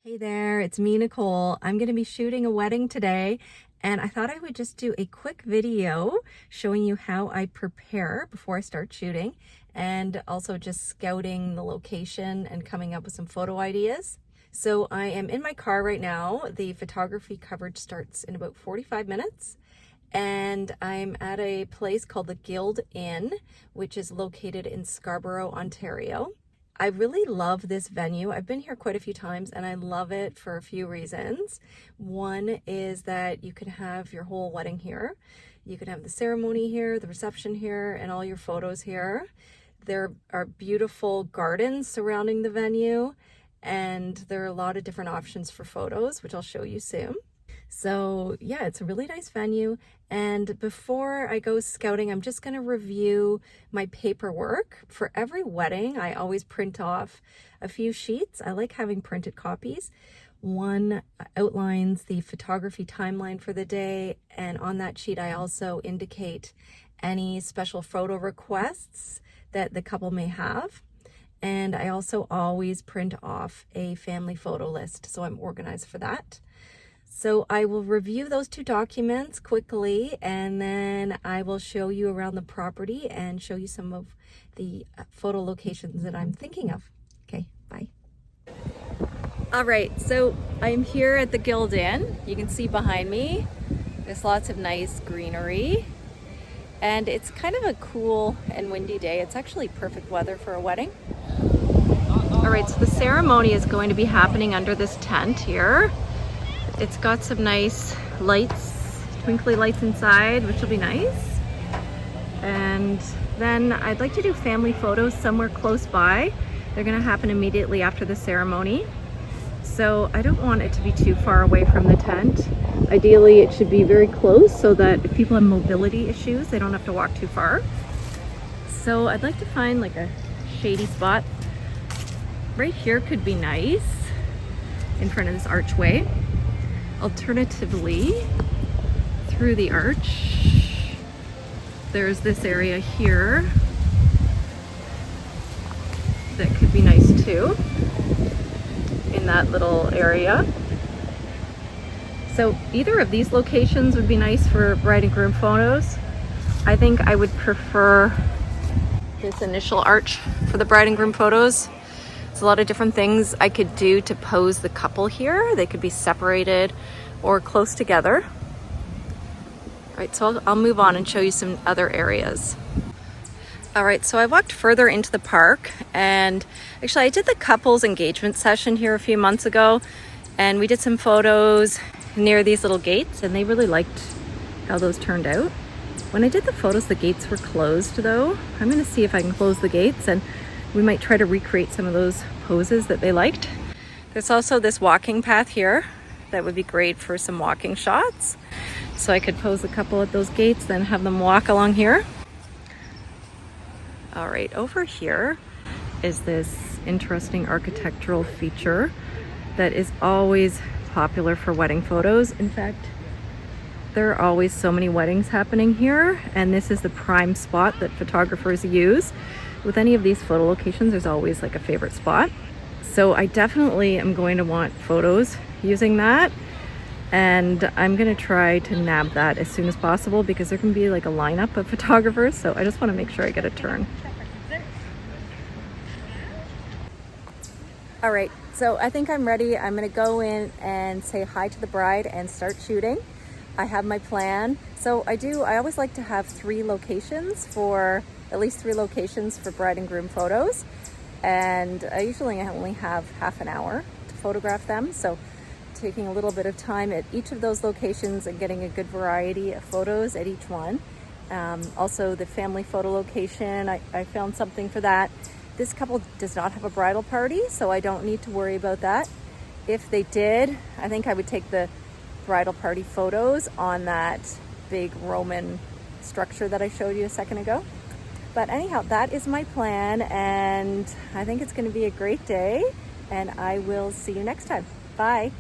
Hey there, it's me, Nicole. I'm going to be shooting a wedding today, and I thought I would just do a quick video showing you how I prepare before I start shooting, and also just scouting the location and coming up with some photo ideas. So I am in my car right now. The photography coverage starts in about 45 minutes. And I'm at a place called the Guild Inn, which is located in Scarborough, Ontario. I really love this venue. I've been here quite a few times and I love it for a few reasons. One is that you can have your whole wedding here. You can have the ceremony here, the reception here, and all your photos here. There are beautiful gardens surrounding the venue, and there are a lot of different options for photos, which I'll show you soon. So yeah, it's a really nice venue. And before I go scouting, I'm just going to review my paperwork. For every wedding, I always print off a few sheets. I like having printed copies. One outlines the photography timeline for the day, and on that sheet I also indicate any special photo requests that the couple may have. And I also always print off a family photo list, so I'm organized for that. So I will review those two documents quickly, and then I will show you around the property and show you some of the photo locations that I'm thinking of. Okay, bye. All right, so I'm here at the Guild Inn. You can see behind me, there's lots of nice greenery, and it's kind of a cool and windy day. It's actually perfect weather for a wedding. All right, so the ceremony is going to be happening under this tent here. It's got some nice lights, twinkly lights inside, which will be nice. And then I'd like to do family photos somewhere close by. They're gonna happen immediately after the ceremony. So I don't want it to be too far away from the tent. Ideally, it should be very close so that if people have mobility issues, they don't have to walk too far. So I'd like to find like a shady spot. Right here could be nice, in front of this archway. Alternatively, through the arch, there's this area here that could be nice too, in that little area. So either of these locations would be nice for bride and groom photos. I think I would prefer this initial arch for the bride and groom photos. There's a lot of different things I could do to pose the couple here. They could be separated or close together. All right, so I'll move on and show you some other areas. All right, so I walked further into the park, and actually I did the couples engagement session here a few months ago, and we did some photos near these little gates, and they really liked how those turned out. When I did the photos, the gates were closed though. I'm gonna see if I can close the gates, and we might try to recreate some of those poses that they liked. There's also this walking path here that would be great for some walking shots. So I could pose a couple at those gates, then have them walk along here. All right, over here is this interesting architectural feature that is always popular for wedding photos. In fact, there are always so many weddings happening here, and this is the prime spot that photographers use. With any of these photo locations, there's always like a favorite spot. So I definitely am going to want photos using that. And I'm gonna try to nab that as soon as possible because there can be like a lineup of photographers. So I just wanna make sure I get a turn. All right, so I think I'm ready. I'm gonna go in and say hi to the bride and start shooting. I have my plan. So I always like to have at least three locations for bride and groom photos. And I usually only have half an hour to photograph them. So taking a little bit of time at each of those locations and getting a good variety of photos at each one. Also the family photo location, I found something for that. This couple does not have a bridal party, so I don't need to worry about that. If they did, I think I would take the bridal party photos on that big Roman structure that I showed you a second ago. But anyhow, that is my plan, and I think it's going to be a great day, and I will see you next time. Bye.